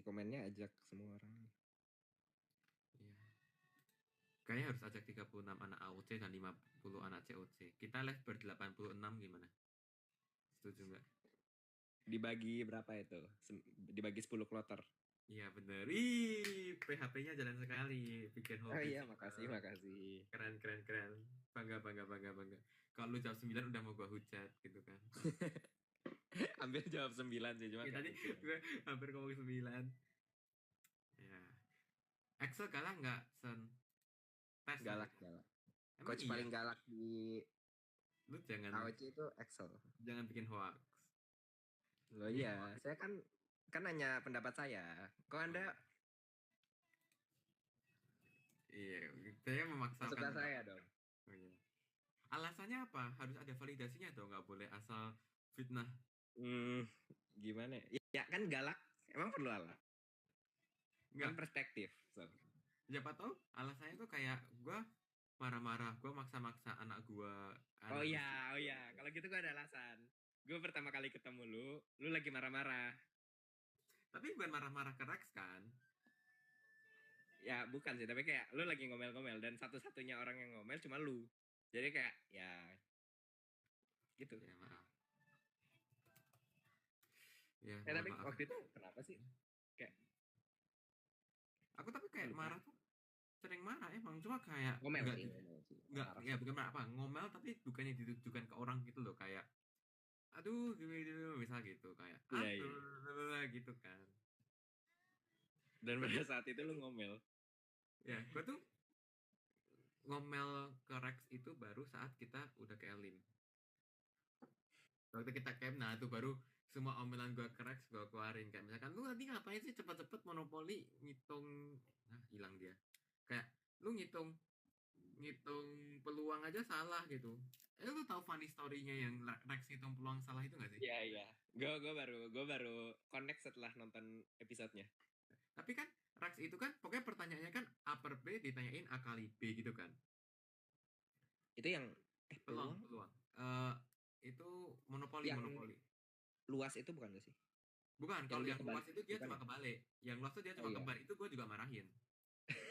isi komennya ajak semua orang. Iya. Kayaknya harus ajak 36 anak AOC dan 50 anak COC. Kita live ber-86 gimana? Setuju nggak? Dibagi berapa itu? Dibagi 10 kloter. Iya bener. Ih, PHP-nya jalan sekali. Bikin Oh hobi. iya, makasih. Keren. Bangga. Kalau lu jam 9 udah mau gua hujat gitu kan. Ambil jawab 9 sih, cuma Ya, tadi gue hampir ngomong 9. Ya. Excel galak nggak, Sen? Tes lah. galak. Emang Coach iya? paling galak di Lu jangan AOC itu Excel. bikin hoax. Loh iya, saya kan nanya pendapat saya. Kok Anda Iya, saya memaksakan suka saya dong? Oh, iya. Alasannya apa? Harus ada validasinya dong, nggak boleh asal fitnah. Gimana? Ya kan galak, emang perlu alat. Kan Nggak, perspektif. So. siapa tahu alasannya tuh kayak gue marah-marah, gue maksa-maksa anak gue. Oh iya. Kalau gitu gue ada alasan. Gue pertama kali ketemu lu lagi marah-marah. Tapi bukan marah-marah ke Rex kan? Ya bukan sih, tapi kayak lu lagi ngomel-ngomel dan satu-satunya orang yang ngomel cuma lu. Jadi kayak ya gitu. Ya maaf. Ya, Tapi maaf. waktu itu kenapa sih? Kayak Aku tapi kayak marah tuh sering marah emang, cuma kayak ngomel nggak sih. ya bukan marah apa, ngomel tapi bukannya ditujukan ke orang gitu loh, kayak aduh gitu misal gitu, kayak Iya. gitu kan. Dan pada saat itu lu ngomel. Ya, gue tuh ngomel ke Rex itu baru saat kita udah ke Elim. Waktu kita camp, nah itu baru semua omelan gue ke Rex gue keluarin. Kayak misalkan, lu nanti ngapain sih cepet-cepet monopoli ngitung, nah hilang dia. Kayak, lu ngitung peluang aja salah gitu. Lu tahu funny story-nya yang Rex ngitung peluang salah itu gak sih? Iya. Gue baru connect setelah nonton episodenya. Tapi kan Rex itu kan pokoknya pertanyaannya kan A per B ditanyain A kali B gitu kan. Itu yang Peluang. Itu monopoli. Luas itu bukan gak sih? Bukan, kalau yang luas itu dia cuma ya? kebalik. Yang luas itu dia cuma kebalik. Itu gue juga marahin.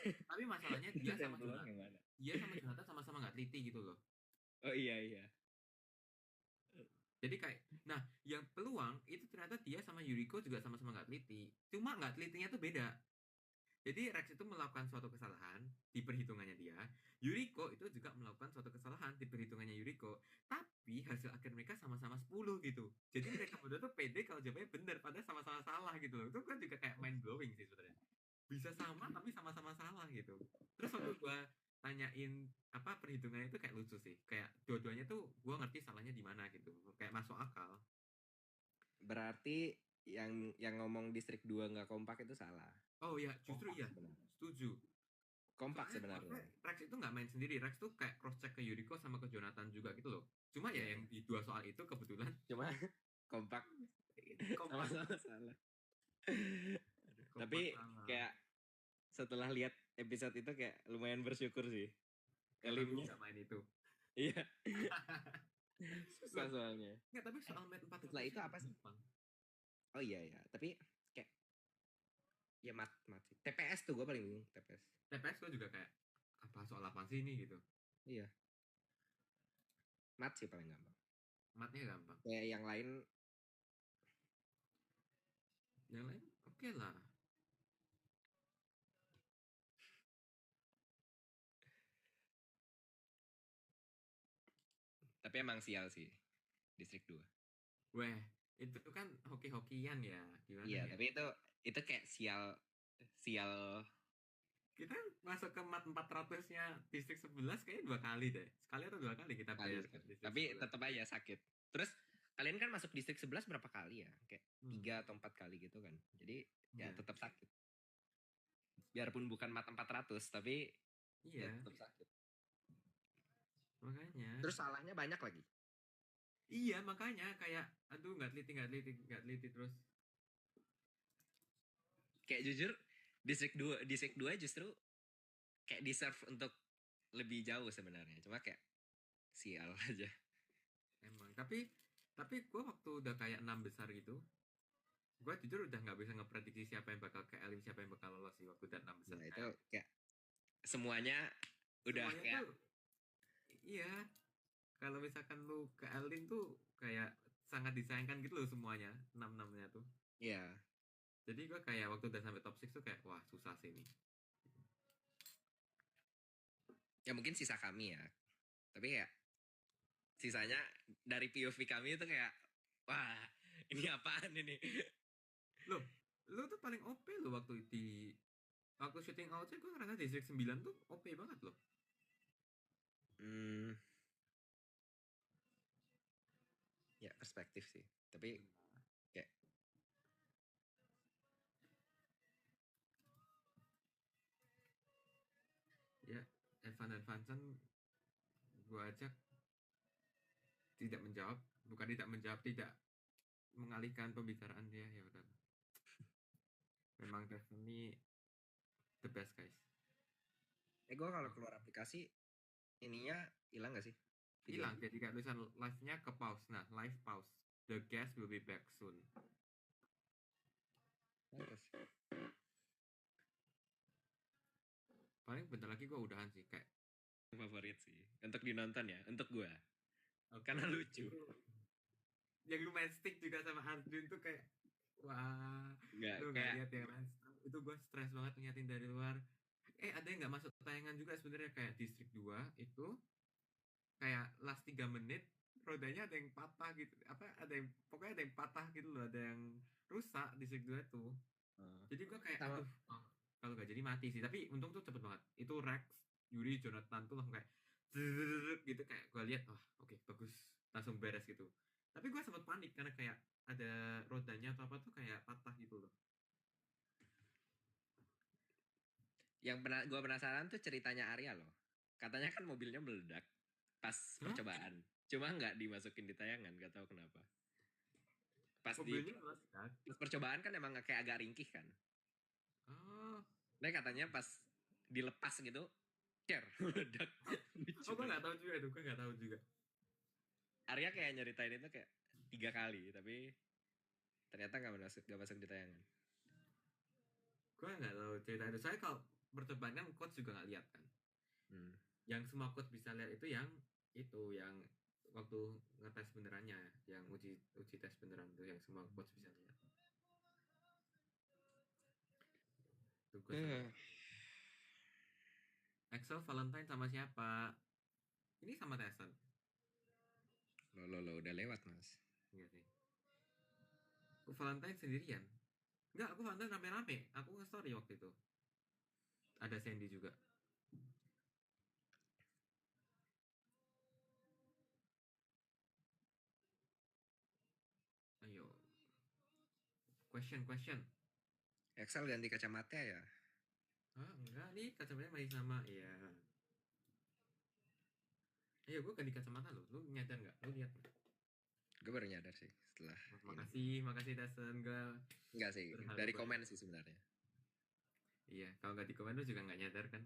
Tapi masalahnya Itu yang peluang yang mana? dia sama Jonathan sama-sama nggak teliti gitu loh. Oh iya. Jadi kayak, nah yang peluang itu ternyata dia sama Yuriko juga sama-sama nggak teliti. Cuma nggak telitinya tuh beda. Jadi Rex itu melakukan suatu kesalahan di perhitungannya dia. Yuriko itu juga melakukan suatu kesalahan di perhitungannya Yuriko. Tapi hasil akhir mereka sama-sama 10 gitu. Jadi mereka berdua tuh pede kalau jawabannya benar, padahal sama-sama salah gitu loh. Itu kan juga kayak mind blowing sih sebenarnya. Bisa sama tapi sama-sama salah gitu. Terus waktu gue tanyain apa perhitungannya itu kayak lucu sih. Kayak dua-duanya tuh gue ngerti salahnya di mana gitu. Kayak masuk akal. Berarti yang ngomong distrik 2 nggak kompak itu salah. Oh ya, justru iya. Setuju. Kompak Soalnya sebenarnya. Rex itu nggak main sendiri. Rex tuh kayak cross check ke Yuriko sama ke Jonathan juga gitu loh. Cuma ya yang di dua soal itu kebetulan Cuma kompak sama-sama salah. Tapi kayak setelah lihat episode itu kayak lumayan bersyukur sih. Elimnya nggak main itu. Iya. Susah soalnya. Nggak, tapi soal mat 400 setelah itu apa sih? Oh iya. Tapi kayak ya mat sih. TPS tuh gue paling bingung TPS. TPS gue juga kayak apa soal apa sih ini gitu. Iya. Mat sih paling gampang. Matnya gampang. Kayak yang lain oke lah. Tapi emang sial sih distrik 2. Weh, itu kan hoki-hokian ya. Gimana Iya, ya? tapi itu kayak sial. Kita masuk ke mat 400-nya distrik 11 kayaknya 2 kali deh. Sekali atau 2 kali kita bayar ke distrik Tapi 11. tetap aja sakit. Terus kalian kan masuk distrik 11 berapa kali ya? Kayak 3 atau 4 kali gitu kan. Jadi ya tetap sakit. Biarpun bukan mat 400 tapi ya tetap sakit. Makanya. Terus salahnya banyak lagi. Iya, makanya kayak aduh nggak teliti terus. Kayak jujur distrik 2 justru kayak deserve untuk lebih jauh sebenarnya. Cuma kayak sial aja. Emang, tapi gue waktu udah kayak 6 besar gitu, gue jujur udah nggak bisa ngeprediksi siapa yang bakal semuanya udah semuanya kayak tuh iya. Kalau misalkan lu ke Elin tuh kayak sangat disayangkan gitu loh semuanya, 6-6-nya tuh. ya. Jadi gue kayak waktu udah sampai top 6 tuh kayak wah susah sih ini. Ya mungkin sisa kami ya. Tapi ya sisanya dari POV kami itu kayak wah, ini apaan ini? Loh, lu tuh paling OP lo waktu shooting out gue ngerasa District 9 tuh OP banget loh. Ya perspektif sih. Tapi kayak ya Evan dan Vanson gue ajak tidak menjawab, bukan tidak menjawab, tidak mengalihkan pembicaraan dia, ya udah. Memang definitely the best guys. gue kalau keluar aplikasi ininya hilang gak sih? Hilang, jadi kayak tulisan live-nya ke pause. Nah, live pause. The guest will be back soon. Paling bentar lagi gue udahan sih, kayak favorit sih untuk dinonton ya, untuk gue. Karena lucu. Yang lu main stick juga sama Arjun tuh kayak wah, lu nggak lihat yang lain. Itu gue stres banget ngeliatin dari luar. Ada yang nggak masuk tayangan juga sebenarnya, kayak District 2 itu kayak last 3 menit rodanya ada yang patah gitu, pokoknya ada yang patah gitu loh, ada yang rusak District 2 tuh. Jadi gue kayak aduh, kalau gak jadi mati sih. Tapi untung tuh cepet banget. Itu Rex, Yuri, Jonathan tuh langsung kayak gitu, kayak gue lihat wah oke, bagus, langsung beres gitu. Tapi gue sempat panik karena kayak ada rodanya atau apa tuh kayak patah gitu loh. Yang gue penasaran tuh ceritanya Arya loh. Katanya kan mobilnya meledak pas percobaan. Cuma nggak dimasukin di tayangan, nggak tahu kenapa. Pas mobilnya pas percobaan kan emang kayak agak ringkih kan. Nah katanya pas dilepas gitu, meledak. Gue nggak tahu juga itu, gue nggak tahu juga. Arya kayak nyeritain itu kayak 3 kali, tapi ternyata nggak masuk di tayangan. Gue nggak tahu cerita itu. Saya kalau percobaan kan coach juga nggak lihat kan. Yang semua coach bisa lihat itu yang waktu ngetes benerannya, yang uji tes beneran tuh yang semua coach bisa lihat. Axel Valentine sama siapa? Ini sama Tyson. Lo udah lewat mas. Iya sih. Aku Valentine sendirian. Enggak, aku Valentine rame-rame. Aku nge-story waktu itu. Ada Sandy juga. Ayo. Question. Axel ganti kacamata ya? Enggak nih, kacamatanya masih sama. Iya. Ayo, gue ganti kacamata lo. Lu nyadar nggak? Lu lihat nggak? Gue baru nyadar sih setelah. Makasih Tyson. Enggak sih, dari komen sih sebenarnya. Iya, kalau nggak di komen lu juga nggak nyadar kan?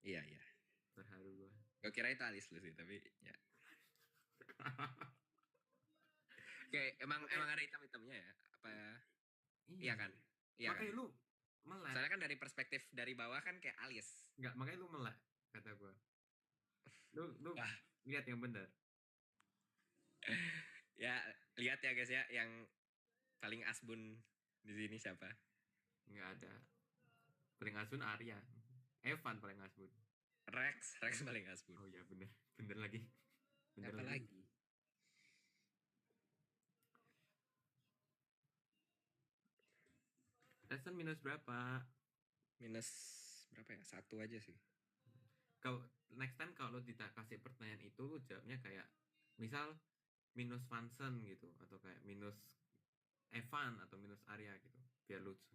Iya. Terharu gue. Gue kira itu alis lu sih, tapi ya. Kayak emang ada hitam-hitamnya ya? Apa? Iya kan? Iya makanya kan? Lu melek. Soalnya kan dari perspektif dari bawah kan kayak alis. Enggak, makanya lu melek kata gue. Lu lihat yang benar. Ya, lihat ya guys ya, yang paling asbun di sini siapa? Enggak ada. Paling asbun Arya. Evan paling asbun. Rex paling asbun. Oh iya bener lagi. Apa lagi? Tyson minus berapa? Minus berapa ya? 1 aja sih. Kalau next time kalau lo dikasih pertanyaan itu, lo jawabnya kayak misal minus Vanson gitu, atau kayak minus Evan atau minus Arya gitu, biar lucu.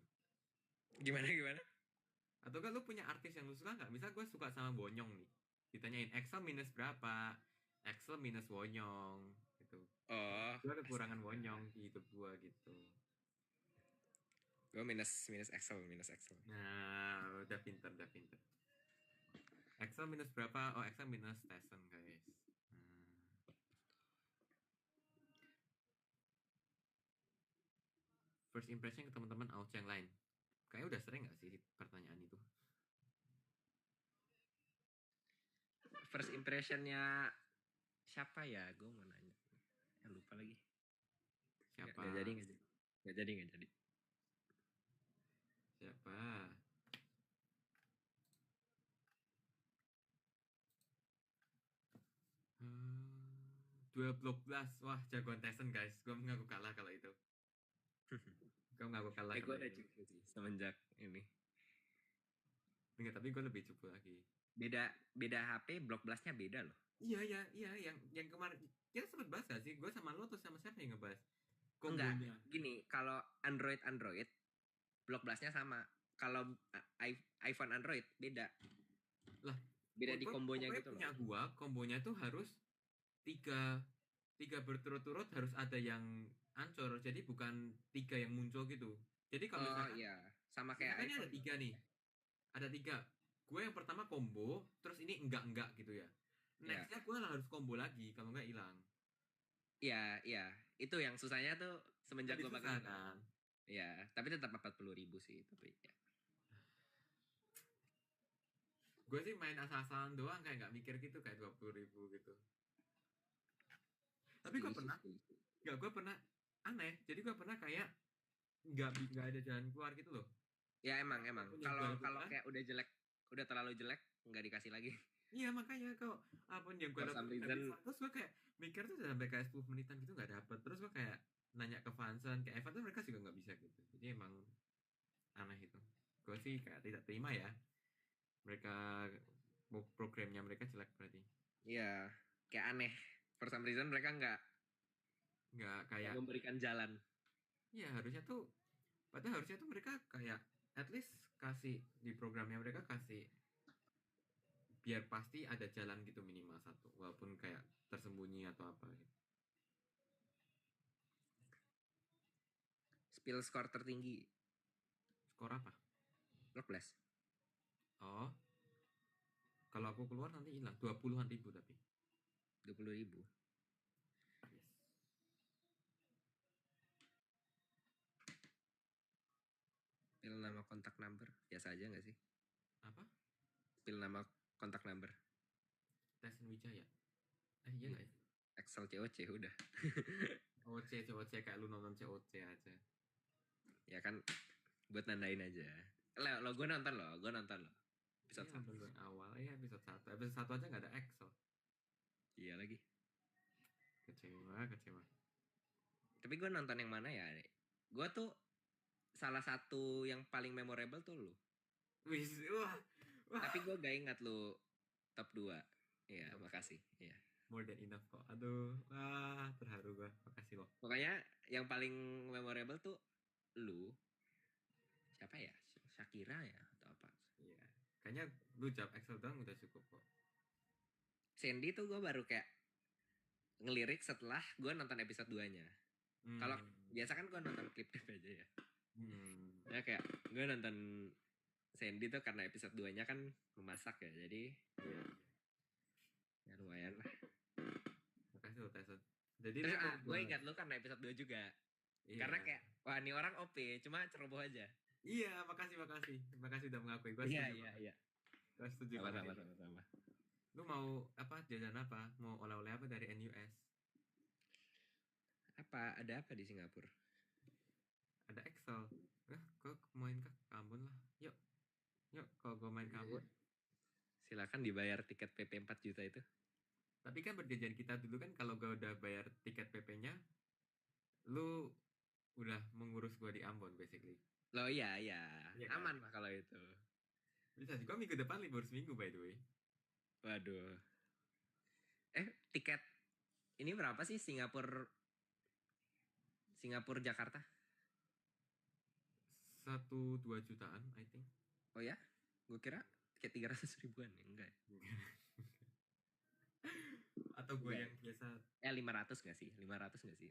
Gimana? Atau kan lo punya artis yang lo suka nggak? Misal gue suka sama Wonyong nih, ditanyain Axel minus berapa? Axel minus Wonyong gitu. Oh, gue kekurangan Wonyong di hidup gue gitu. Gue minus Axel. Nah, udah pinter. Axel minus berapa? Oh, Axel minus Tyson guys. First impression ke teman-teman out yang lain. Kayaknya udah sering gak sih pertanyaan itu? first impressionnya siapa ya? Gue mau nanya. Lupa lagi. Siapa? Nggak jadi. Siapa? Duel Block Blast. Wah, jagoan Tyson guys. Gue mengaku kalah kalau itu. Gue mengaku kalah. Gue udah cukup sih semenjak ini. Enggak, tapi gue lebih cukup lagi. Beda HP, Block Blast-nya beda loh. Iya, yang kemarin kita sempat bahas gak sih? Gue sama lo atau sama siapa yang ngebahas? Enggak, gini, kalau Android Block Blast-nya sama. Kalau iPhone Android beda. Lah, beda di kombonya gitu punya loh. Kombonya tuh harus tiga berturut-turut harus ada yang ancur. Jadi bukan 3 yang muncul gitu. Jadi kalau misalkan iya, sama kayak ini ada 3 nih. Ada 3. Gue yang pertama combo, terus ini enggak gitu ya. Nextnya gue harus combo lagi, kalau enggak hilang. Iya. Itu yang susahnya tuh semenjak gue pakai kan. Iya, tapi tetap 40.000 sih, tapi ya. Gue sih main asal-asalan doang, kayak nggak mikir gitu, kayak 20.000 gitu. Tapi gue pernah aneh. Jadi gue pernah kayak nggak ada jalan keluar gitu loh. Ya emang kalau kayak udah terlalu jelek nggak dikasih lagi. Iya, makanya kalau apa yang gue terus gue kayak mikir tuh sampai kayak 10 menitan gitu nggak dapet. Terus gue kayak nanya ke Vanson, kayak Evan tuh mereka juga nggak bisa gitu. Jadi emang aneh itu. Gue sih kayak tidak terima ya. Mereka programnya mereka jelek berarti. Iya, kayak aneh. For some reason mereka nggak kayak memberikan jalan. Iya, padahal harusnya tuh mereka kayak at least kasih di programnya, mereka kasih biar pasti ada jalan gitu minimal 1, walaupun kayak tersembunyi atau apa gitu. Spill skor tertinggi. Skor apa? Block Blast. Oh, kalau aku keluar nanti hilang 20-an ribu tapi 20.000. Yes. Spill nama kontak number biasa aja nggak sih? Apa? Spill nama kontak number. Tyson Wijaya. Iya nggak ya? Excel COC udah. COC kayak lu nonton COC aja. Ya kan buat nandain aja. Gue nonton loh. Episode 1 awal ya, episode 1 aja nggak ada Excel. Iya lagi. Kecewa. Tapi gue nonton yang mana ya? Gue tuh salah satu yang paling memorable tuh lu. Wah. Tapi gue gak ingat lu top 2. Iya, makasih. Iya. More than enough kok. Aduh, wah, terharu gue. Makasih loh. Pokoknya yang paling memorable tuh lu. Siapa ya? Shakira ya atau apa? Iya. Kayaknya lu jawab Excel doang udah cukup kok. Sandy tuh gue baru kayak ngelirik setelah gue nonton episode 2-nya. Kalau biasa kan gue nonton klip-klip aja ya. Ya kayak gue nonton Sandy tuh karena episode 2-nya kan memasak ya. Jadi ya lumayan lah. Makasih lo Tyson. Jadi gue ingat lu karena episode 2 juga. Iya. Karena kayak wah ini orang OP, cuma ceroboh aja. Iya, makasih. Makasih udah mengakui. Gue setuju. Iya. Gue setuju. Sama. Lu mau apa? Jajan apa? Mau oleh-oleh apa dari NUS? Ada apa di Singapura? Ada Excel. Kok main ke Ambon lah. Yuk kalau gue main ke Ambon. Silakan dibayar tiket PP 4 juta itu. Tapi kan perjanjian kita dulu kan kalau gue udah bayar tiket PP-nya, lu udah mengurus gue di Ambon basically. Loh iya. Aman lah kalau itu. Bisa sih, gue minggu depan libur seminggu by the way. Waduh. Tiket ini berapa sih Singapura Jakarta? 1-2 jutaan I think. Oh ya? Gue kira tiket 300 ribuan. Enggak. Atau gue yang biasa 500 gak sih?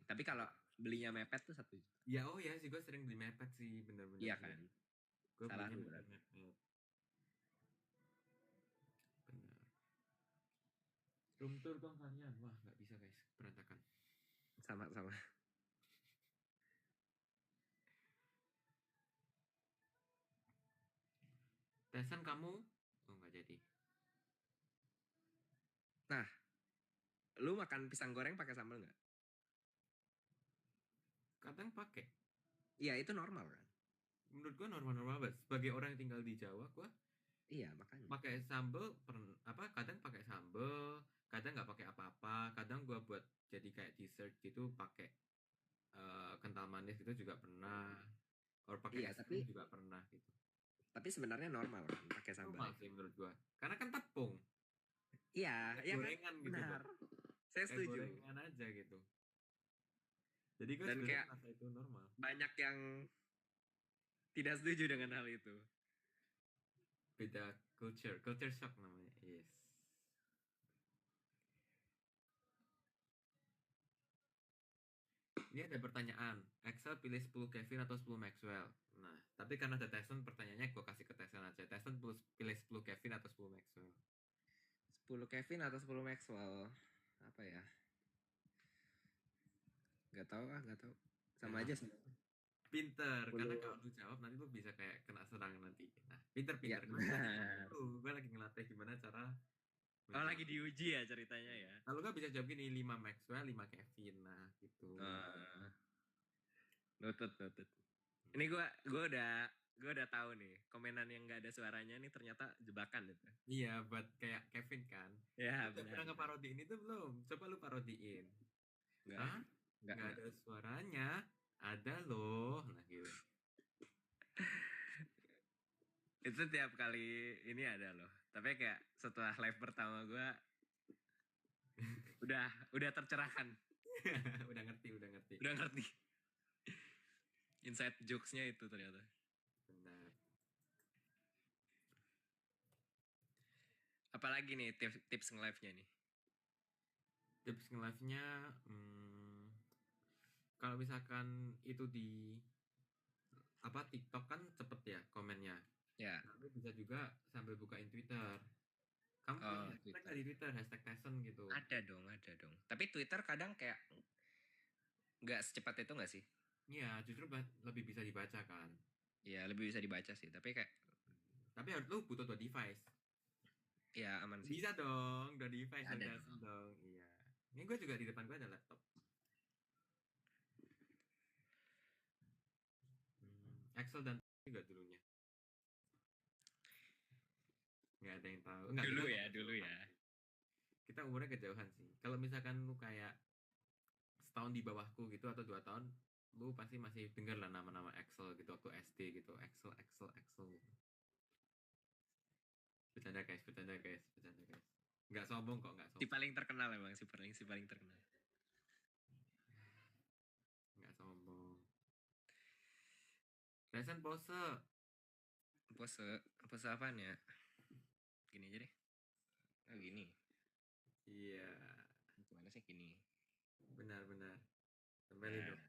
Tapi kalau belinya mepet tuh 1 juta. Ya oh ya sih, gue sering beli mepet sih, bener-bener. Iya kan? Gue salah belinya berarti. Bener. Room tour dong kalian. Wah gak bisa guys, berantakan. Sama. Tyson kamu? Oh gak jadi. Nah, lu makan pisang goreng pakai sambal nggak? Kadang pakai. Iya, itu normal kan? Menurut gua normal-normal banget. Sebagai orang yang tinggal di Jawa, gua Iya, makanya. pakai sambel kadang pakai sambel, kadang nggak pakai apa-apa, kadang gua buat jadi kayak dessert gitu pakai kental manis gitu juga pernah, or pakai Iya, es krim tapi juga pernah gitu. sebenarnya normal kan pakai sambal Normal itu. sih menurut gua, karena kan tepung, Iya, kayak ya kan? gorengan gitu loh, Benar. Saya kayak setuju. gorengan aja gitu. Jadi gua Dan sebenarnya kayak merasa itu normal. banyak yang tidak setuju dengan hal itu. Beda culture shock namanya. Yes. Ini ada pertanyaan, Excel pilih 10 Kevin atau 10 Maxwell? Nah, tapi karena ada Tyson, pertanyaannya gue kasih ke Tyson aja. Tyson pilih 10 Kevin atau 10 Maxwell? 10 Kevin atau 10 Maxwell? Apa ya? Gak tahu ah, gak tahu. Sama Nah, aja sih. pinter, karena 10. kalau lu jawab nanti lu bisa kayak kena serangan nanti. Nah, Ya pinter. benar. Gue lagi ngelatih gimana cara Oh lagi menjawab. diuji ya ceritanya ya. Kalau gak bisa jawab gini, 5 Maxwell, 5 Kevin. Nah, gitu. Noted. Ini gue udah tahu nih komenan yang nggak ada suaranya nih ternyata jebakan itu. Iya, buat kayak Kevin kan. Ya Udah benar. pernah ngeparodiin itu belum? Coba lu parodiin. Hah? Nggak ada suaranya. Ada loh. Nah gitu. Itu tiap kali ini ada loh. Tapi kayak setelah live pertama gue udah tercerahkan. Udah ngerti. Udah ngerti. Inside jokes-nya itu ternyata. Benar. Apalagi nih tips nge-live-nya nih? Tips nge-live-nya kalau misalkan itu di TikTok kan cepet ya komennya. Ya. Tapi bisa juga sambil bukain Twitter. Kamu punya hashtag nggak di Twitter, hashtag Tyson gitu? Ada dong. Tapi Twitter kadang kayak nggak secepat itu nggak sih? Iya, justru lebih bisa dibaca kan. Iya, lebih bisa dibaca sih. Tapi harus lu butuh 2 device. Ya aman sih. Bisa dong, 2 device ada dong. Iya. Ini gue juga di depan gue ada laptop. Excel dan juga dulunya. Nggak ada yang tahu. Nggak, dulu ya. Kita umurnya kejauhan sih. Kalau misalkan lu kayak setahun di bawahku gitu atau 2 tahun, lu pasti masih denger lah nama-nama Excel gitu waktu SD gitu. Excel gitu. Bercanda guys. Nggak sombong kok, nggak sombong. Si paling terkenal emang, si paling terkenal. Nggak sombong. Tyson pose. Pose apaan ya? Gini aja deh. Oh gini. Iya. Gimana sih gini? Benar. Tempelin dong.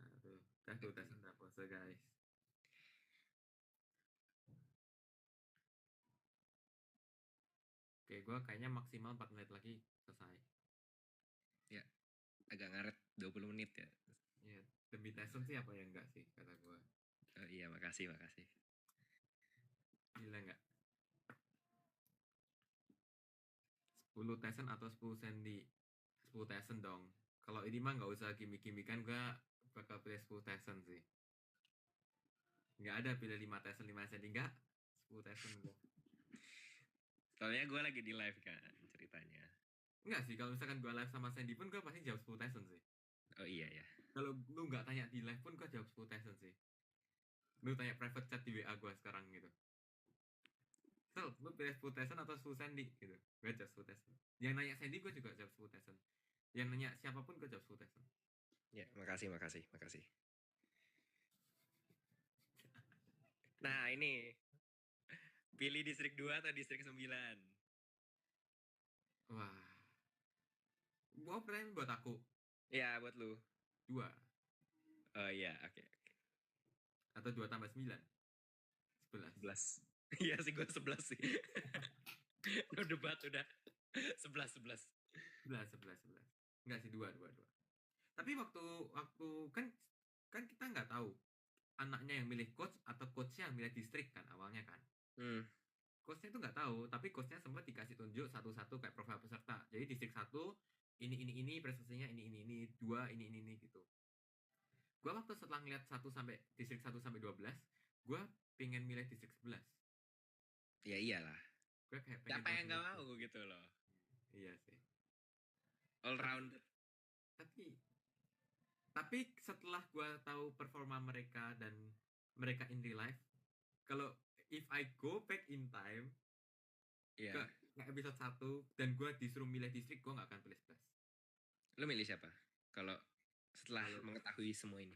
Nah tuh. Tyson udah pose guys. Oke, gue kayaknya maksimal 4 menit lagi selesai. Ya, agak ngaret 20 menit ya. Iya, demi Tyson sih apa yang enggak sih, kata gue. Oh, iya, makasih. Gila enggak? 10 Tyson atau 10 Sandy? 10 Tyson dong. Kalau ini mah nggak usah gimmick-gimmickan, gue bakal pilih 10 Tyson sih. Nggak ada pilih 5 Tyson, 5 Sandy. Nggak, 10 Tyson gue. Soalnya gue lagi di live kan ceritanya. Enggak sih, kalau misalkan gue live sama Sandy pun gue pasti jawab 10 Tyson sih. Oh iya ya. Kalau lu nggak tanya di live pun gue jawab 10 Tyson sih. Lu tanya private chat di WA gue sekarang gitu. Sel, lu pilih 10 Tyson atau 10 Sandy gitu. Gue jawab 10 Tyson. Yang nanya Sandy gue juga jawab 10 Tyson. Yang nanya siapapun gue jawab 10 Tyson. Ya, makasih. Nah, ini pilih distrik 2 atau distrik 9? Wah. Gua pertanyaan buat aku. Ya, buat lu. 2. Oh iya, oke. Atau 2 tambah 9? 11. Iya sih, gue 11 sih. No debat udah. 11. Enggak sih, 2. Tapi waktu kan kita nggak tahu anaknya yang milih coach atau coachnya yang milih distrik kan awalnya kan. coachnya tuh nggak tahu, tapi coachnya sempat dikasih tunjuk satu-satu kayak profil peserta. Jadi distrik 1 ini prestasinya ini 2 ini gitu. Gua waktu setelah ngeliat distrik 1 sampai 12, gua pengen milih distrik 11. Ya iyalah. Gue kayak pengen Siapa yang banget nggak milih mau distrik. gitu loh. Iya sih. All round. Tapi setelah gua tahu performa mereka dan mereka in real life, kalau if I go back in time Iya. ke episode 1 dan gue disuruh milih distrik, gue gak akan pilih 11. Lo milih siapa? Kalau setelah Kalau- mengetahui semua ini.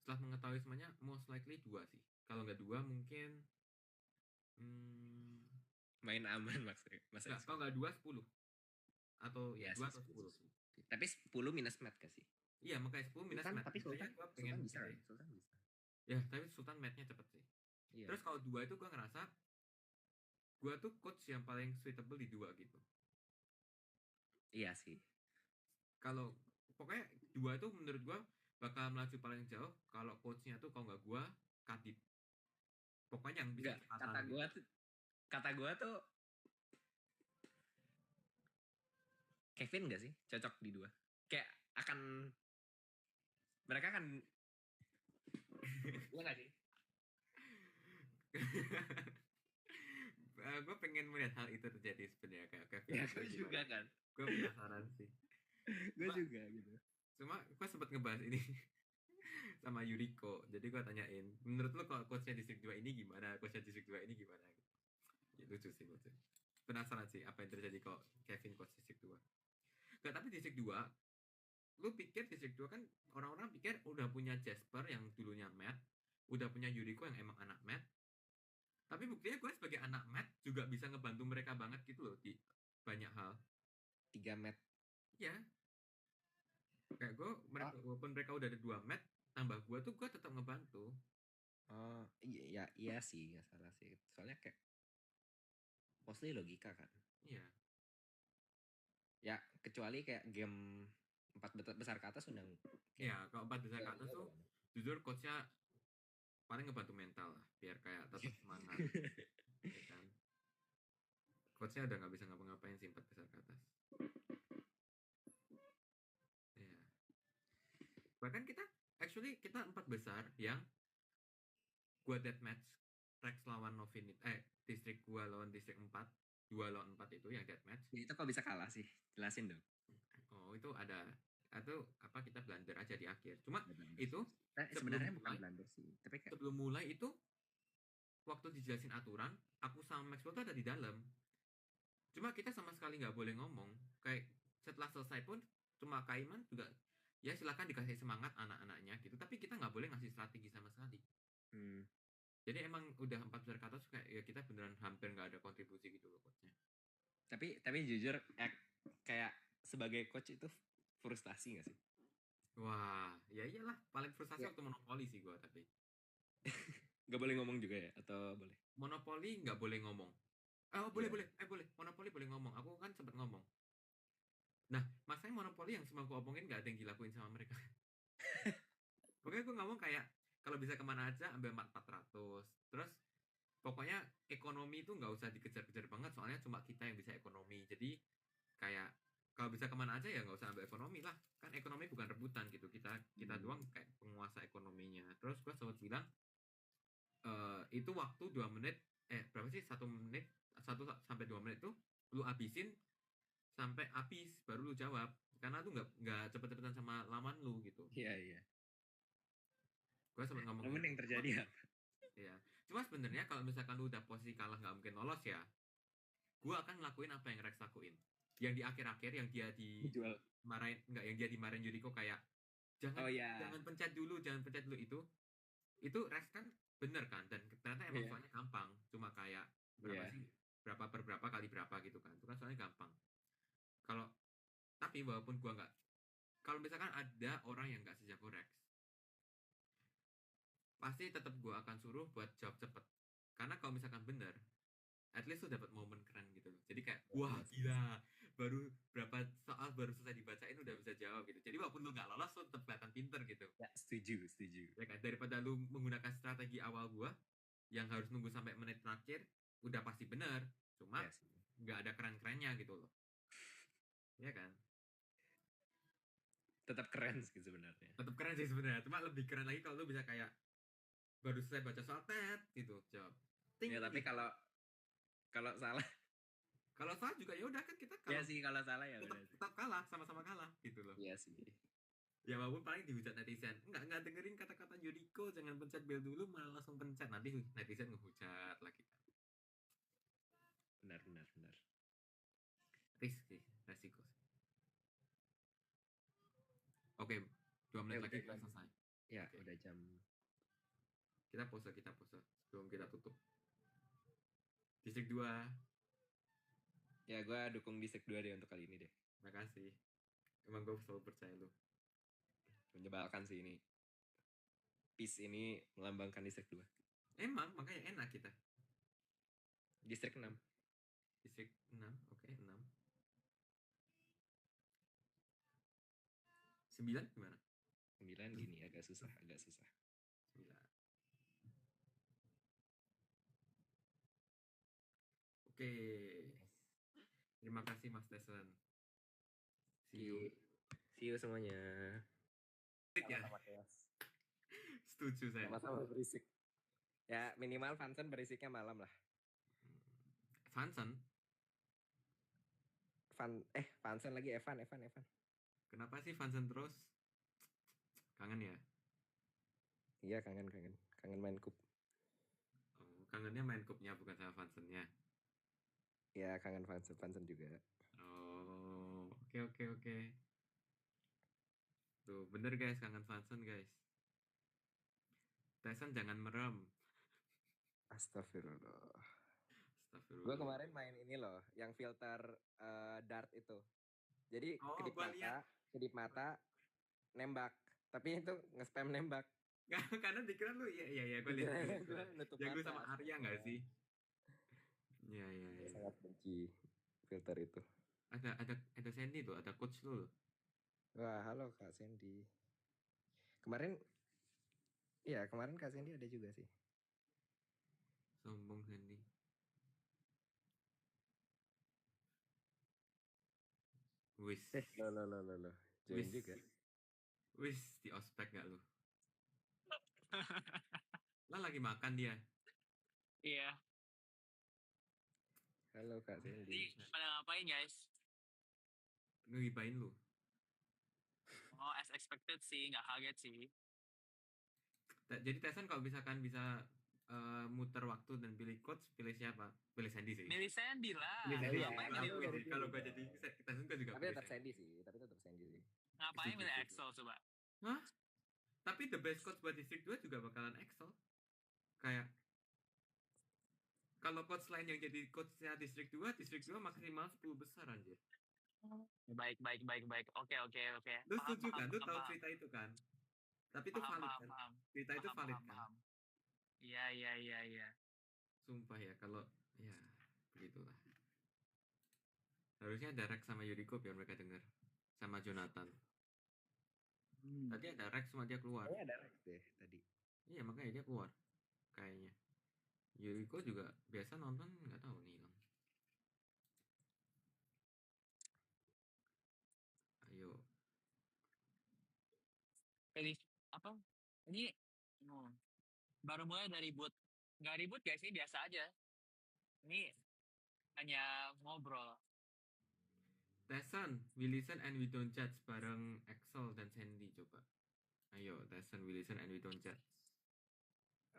Setelah mengetahui semuanya, most likely 2 sih. Kalau nggak 2 mungkin Main aman maksudnya. nggak, kalau nggak 2, 10. Atau ya 2 atau 10. Tapi 10 minus mat gak sih? Iya, makanya 10 minus mat. Tapi Sultan, gua pengen bisa. milih. Sultan bisa. Ya, tapi Sultan matnya cepet sih. Iya. Terus kalau 2 itu gue ngerasa gue tuh coach yang paling suitable di 2 gitu. Iya sih. Kalau pokoknya 2 itu menurut gue bakal melaju paling jauh kalau coachnya tuh kalau nggak gue Kadip. Pokoknya yang bisa kata gue tuh Kevin gak sih cocok di 2? Kayak akan mereka kan iya gak sih? Gue pengen melihat hal itu terjadi sebenarnya kayak Kevin. Ya, gue juga kan. Gue penasaran sih. Gue juga gitu. Cuma gue sempat ngebahas ini sama Yuriko. Jadi gue tanyain, menurut lo kalau coachnya distrik 2 ini gimana? Coachnya distrik 2 ini gimana? Ya, lucu sih. Penasaran sih apa yang terjadi kalau Kevin coach distrik 2. Gak, tapi distrik 2, lu pikir distrik 2 kan orang-orang pikir udah punya Jasper yang dulunya Matt, udah punya Yuriko yang emang anak Matt. Tapi buktinya gue sebagai anak Matt juga bisa ngebantu mereka banget gitu loh di banyak hal. 3 Matt. Iya. Kayak gue, walaupun mereka udah ada 2 Matt, tambah gue tuh gue tetap ngebantu. Oh iya sih, gak salah sih. Soalnya kayak mostly logika kan. Iya. Ya kecuali kayak game 4 besar ke atas udah. Iya, kalau 4 besar ke atas tuh jujur coachnya paling ngebantu mental lah, biar kayak tetap semangat. Ya kan? Coachnya udah nggak bisa ngapa-ngapain sih 4 besar ke atas. Iya. Bahkan kita 4 besar yang gua deathmatch Rex lawan Novin, distrik gua lawan distrik 4, 2 lawan 4 itu yang deathmatch. Ya, itu kok bisa kalah sih? Jelasin dong. Oh, itu ada atau apa, kita blunder aja di akhir. Cuma itu sebenarnya bukan blunder sih, tapi kayak sebelum mulai itu waktu dijelasin aturan, aku sama Maxwell tuh ada di dalam. Cuma kita sama sekali nggak boleh ngomong. Kayak setelah selesai pun cuma Kaiman juga ya silakan dikasih semangat anak-anaknya gitu. Tapi kita nggak boleh ngasih strategi sama sekali. Jadi emang udah 4 besar ke atas kayak ya kita beneran hampir nggak ada kontribusi gitu loh coachnya. Tapi jujur kayak sebagai coach itu frustasi gak sih? Wah, ya iyalah, paling frustasi waktu monopoli sih gua tapi. Gak boleh ngomong juga ya atau boleh? Monopoli nggak boleh ngomong. Oh boleh. Monopoli boleh ngomong. Aku kan sempat ngomong. Nah, masalahnya monopoli yang semua aku omongin nggak ada yang dilakuin sama mereka. Pokoknya gue ngomong kayak kalau bisa kemana aja ambil 400. Terus pokoknya ekonomi itu nggak usah dikejar-kejar banget, soalnya cuma kita yang bisa ekonomi. Jadi kayak kalau bisa kemana aja ya nggak usah ambil ekonomi lah, kan ekonomi bukan rebutan gitu, kita doang kayak penguasa ekonominya. Terus gue sempat bilang itu waktu 2 menit berapa sih, 1 menit 1 sampai 2 menit tuh lu habisin sampai habis baru lu jawab, karena lu nggak cepet-cepetan sama lawan lu gitu. Iya. Gue sempat ngomong namun yang terjadi apa? Iya. Cuma sebenarnya kalau misalkan lu udah posisi kalah nggak mungkin lolos ya, gue akan ngelakuin apa yang Rex lakuin. Yang di akhir-akhir yang dia dimarahin Yuriko kayak jangan pencet dulu itu Rex kan bener kan, dan ternyata emang soalnya gampang, cuma kayak berapa kali berapa gitu kan, itu kan soalnya gampang. Tapi walaupun gue nggak, kalau misalkan ada orang yang nggak sejago Rex, pasti tetap gue akan suruh buat jawab cepet, karena kalau misalkan bener, at least lu dapat momen keren gitu loh. Jadi kayak wah gila, baru berapa soal baru selesai dibacain udah bisa jawab gitu. Jadi walaupun lu nggak lolos, lu tetap kelihatan pinter gitu. Ya, setuju. Ya kan, daripada lu menggunakan strategi awal gua, yang harus nunggu sampai menit terakhir udah pasti bener, cuma Iya sih. nggak ada keren-kerennya gitu loh. Ya kan? Tetap keren sih sebenarnya. Tetap keren sih sebenarnya, cuma lebih keren lagi kalau lu bisa kayak baru selesai baca soal gitu, jawab. Ya tapi gitu. kalau salah Kalau salah juga ya udah kan kita ya kalau sih, kalau salah ya tetap, udah sih. tetap kalah, sama-sama kalah gitu loh. Iya sih. Ya walaupun paling dihujat netizen, nggak dengerin kata-kata Yuriko, jangan pencet bel dulu, malah langsung pencet, nanti netizen ngehujat lagi kan. Benar. Risiko sih. Oke, 2 menit lagi kita selesai. Ya, Oke. udah jam. Kita pause sebelum kita tutup. Distrik 2. Ya, gue dukung Distrik 2 deh untuk kali ini deh. Makasih. Emang gue selalu percaya lu. Menyebalkan sih ini. Peace ini melambangkan Distrik 2. Emang, makanya enak kita. Distrik 6. Distrik 6, oke, 6. 9 gimana? 9 gini, agak susah. 9. Oke. Terima kasih Mas Teson. See you. See you semuanya. Ya. Setuju saya. Sama-sama berisik. Ya, minimal Vansen berisiknya malam lah. Vansen? Vansen lagi, Evan. Kenapa sih Vansen terus? Kangen ya? Iya, kangen main kup. Oh, kangennya main kupnya bukan sama Vansennya. Ya, kangen Vansen juga. Oh, oke. Tuh, bener guys, kangen Vansen guys. Teson jangan merem. Astagfirullah. Gue kemarin main ini loh, yang filter dart itu. Jadi kedip mata, nembak. Tapi itu nge-spam nembak. Karena dikira lu ya gue lihat. Yang lu sama Arya nggak sih? Iya. Sangat benci filter itu. Ada Sandy tuh, ada coach lu. Wah, halo Kak Sandy. Kemarin Kak Sandy ada juga sih. Sombong Sandy. Wis. Lo. Join juga. Wis, di ospek gak lu? Lah lagi makan dia. Iya. Halo Kak Sandy. Pada ngapain guys? Ngegibain lu. Oh, as expected sih, nggak kaget sih. Jadi Teson kalau misalkan bisa muter waktu dan pilih coach, pilih siapa? Pilih Sandy sih. Milih Sandy lah. Ngapain milih? Kalau gue jadi Teson gue juga. Tapi tetap Sandy sih. Ngapain milih Excel coba? Hah? Tapi the best coach buat District 2 juga bakalan Excel. Kayak kalau coach lain yang jadi coachnya District 2 maksimal 10 besar anjir. Baik. Oke. Lu setuju kan? Lu tahu cerita itu kan? Tapi itu valid kan? Paham. Cerita itu valid kan? Iya. Sumpah ya, kalau ya begitulah. Harusnya ada Rex sama Yuriko biar mereka denger. Sama Jonathan. Tadi ada Rex cuma dia keluar. Kayaknya ada Rex deh tadi. Iya, makanya dia keluar. Kayaknya. Yuriko juga biasa nonton, nggak tahu nih hilang. Ayo. Apa? Ini baru mulai dari ribut. Nggak ribut guys, ini biasa aja. Ini hanya ngobrol. Teson, we listen and we don't judge bareng Axel dan Sandy coba. Ayo, Teson, we listen and we don't judge.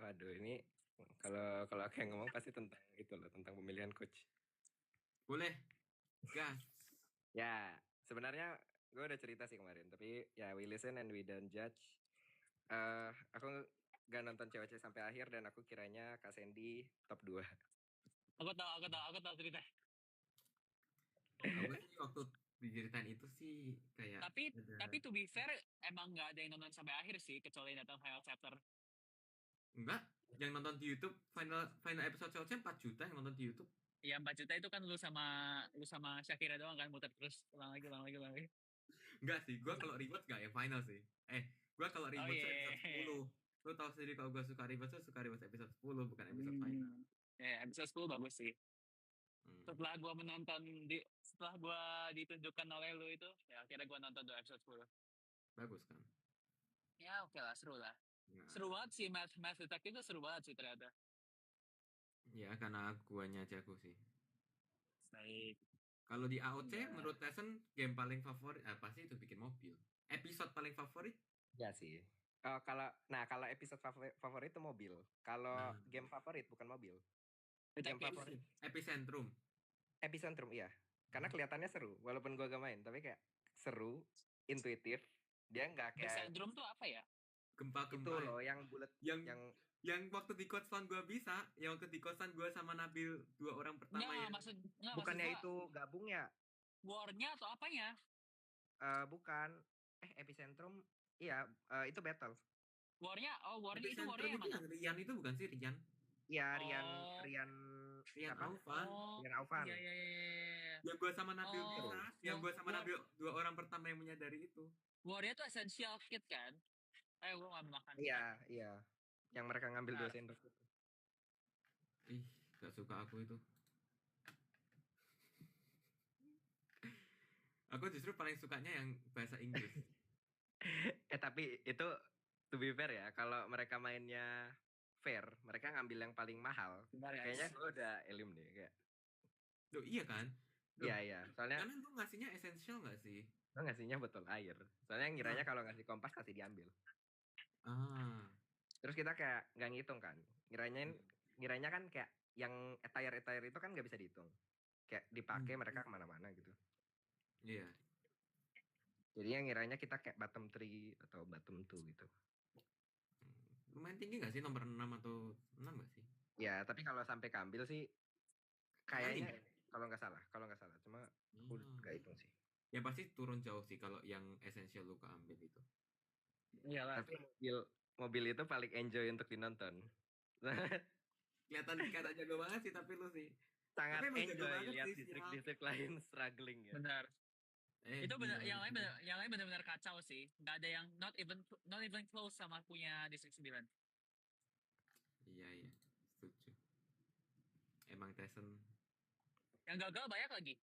Waduh, ini kalau aku yang ngomong pasti tentang itu loh, tentang pemilihan coach. Boleh. Gas. Ya, sebenarnya gue udah cerita sih kemarin, tapi ya we listen and we don't judge. Aku gak nonton cewek-cewek sampai akhir dan aku kiranya Kak Sandy top 2. Aku tahu cerita. Aku sih waktu diceritain itu sih kayak. Tapi to be fair, emang nggak ada yang nonton sampai akhir sih, kecuali yang datang final chapter. Enggak, yang nonton di YouTube final episode Chelsea 4 juta yang nonton di YouTube. Iya 4 juta itu kan lu sama Shakira doang kan, muter terus ulang lagi. Enggak sih, gue kalau rewatch gak yang final sih. Gue kalau rewatch episode 10. Lo tau sendiri kalau gue suka Rivals tuh suka Rivals episode 10 bukan episode final. Ya, episode 10 bagus sih. Hmm. Setelah gua ditunjukkan oleh lu itu, ya akhirnya gua nonton tuh episode 10. Bagus kan? Ya oke lah, seru lah. Nah, Seru banget sih, Math Detective itu seru banget sih ternyata. ya karena guanya jago sih. Baik. Kalau di AOC Ya. menurut Tyson game paling favorit pasti itu bikin mobil. Episode paling favorit? Ya sih. Kalau episode favorit itu mobil. Kalau game favorit bukan mobil. Game favorit Epicentrum. Epicentrum iya. Karena kelihatannya seru, walaupun gua gak main, tapi kayak seru, intuitif. Dia nggak kayak Epicentrum tuh apa ya? Gempa-gempa. itu loh yang bulat yang waktu di kosan gue bisa, yang waktu di kosan gue sama Nabil 2 orang pertama bukannya itu gabung ya? War-nya atau apanya? Bukan. Epicentrum iya, itu battle. War-nya itu Epicentrum yang mana? Rian itu bukan sih Rian? Iya, Rian Aufan. Rian Aufan. Iya. Yang gue sama Nabil yang gue sama Nabil 2 orang pertama yang menyadari itu. War-nya tuh essential kit kan? Gue ngambil makan. Iya. Yang mereka ngambil 2 sendok itu. Ih, gak suka aku itu. Aku justru paling sukanya yang bahasa Inggris. Tapi itu to be fair ya, kalau mereka mainnya fair, mereka ngambil yang paling mahal. Kayaknya gue udah elim deh kayak. Loh, iya kan? Iya. Soalnya karena lu ngasihnya essential gak sih? Lu ngasihnya botol air. Soalnya ngiranya kalau ngasih kompas pasti diambil. Terus kita kayak nggak ngitung kan. Ngiranya kan kayak yang attire itu kan nggak bisa dihitung. Kayak dipakai mereka kemana-mana gitu. Iya. Jadi yang ngiranya kita kayak bottom 3 atau bottom 2 gitu. Lumayan tinggi gak sih nomor 6 atau 6 gak sih? Ya, tapi kalau sampai keambil sih kayaknya kalau nggak salah. Cuma aku nggak hitung sih. Ya pasti turun jauh sih kalau yang essential lu keambil itu. Iyalah. Tapi mobil itu paling enjoy untuk dinonton. Kelihatan jago banget sih tapi lu sih. Sangat enjoy lihat distrik lain struggling ya. Benar. Itu benar, yang lain benar-benar kacau sih. Nggak ada yang not even close sama punya distrik 9. Iya, setuju. Emang Tyson yang gagal banyak lagi,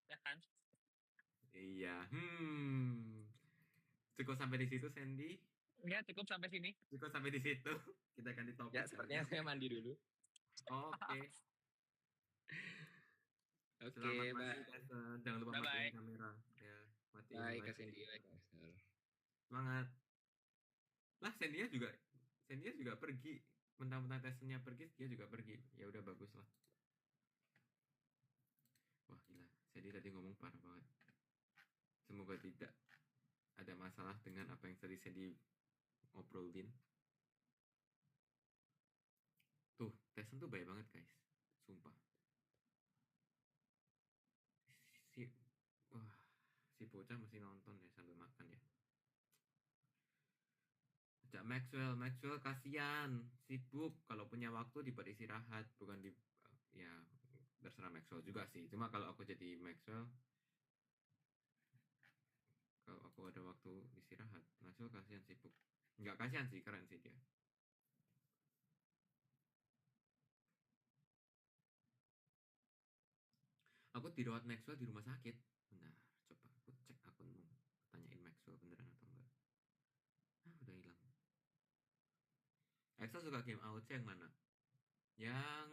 ya kan? Iya. Cukup sampai di situ, Sandy. Ya, cukup sampai sini. Cukup sampai di situ. Kita ganti topik. Ya, sepertinya saya mandi dulu. Oke. Oke, bye. Jangan lupa matiin kamera. Ya, matiin. Bye, Kak Sandy. Semangat. Lah, Sandy juga pergi. Mentang-mentang Tysonnya pergi, dia juga pergi. Ya udah bagus lah. Wah, gila. Sandy tadi ngomong parah banget. Semoga tidak ada masalah dengan apa yang tadi Sandy ngobrolin. Tuh, Tyson tuh baik banget, guys. Sumpah. Si bocah mesti nonton ya sambil makan ya. Ajak Maxwell kasihan, sibuk. Kalau punya waktu dibuat istirahat, bukan ya terserah Maxwell juga sih. Cuma kalau aku jadi Maxwell, kalau aku ada waktu istirahat, Maxwell kasihan sibuk. Enggak kasihan sih, keren sih dia. Aku dirawat Maxwell di rumah sakit. Benar, coba aku cek akunmu. Tanyain Maxwell beneran atau enggak. Udah hilang. Axel suka game AOC yang mana? Yang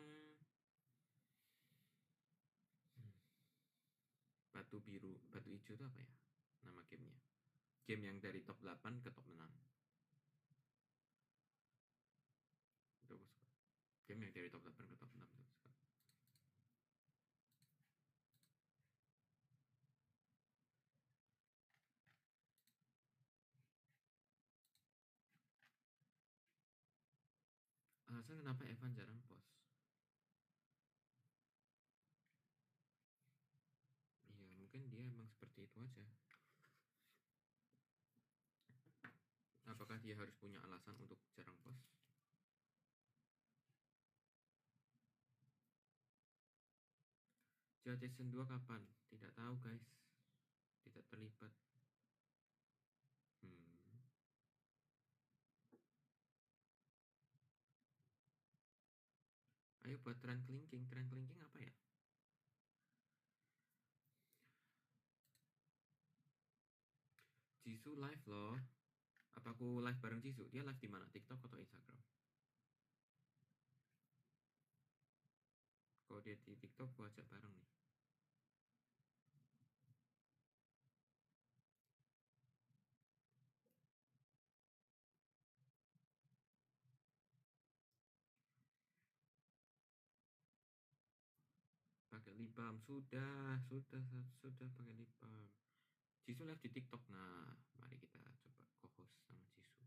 batu hijau itu apa ya? Nama gamenya. Game yang dari top 8 ke top 6. Itu aku suka. Game yang dari top 8 ke top 6 itu suka. Alasan kenapa Evan jarang post? Iya, mungkin dia emang seperti itu aja. Apakah dia harus punya alasan untuk jarang post? Jawa Season 2 kapan? Tidak tahu, guys. Tidak terlibat. Ayo buat tren kelingking apa ya? Jisoo live loh. Apa aku live bareng Jisoo? Dia live di mana? TikTok atau Instagram? Kalau dia di TikTok, gua ajak bareng nih. Pakai lip balm sudah pakai lip balm. Jisoo live di TikTok. Nah, mari kita coba co-host sama Jisoo.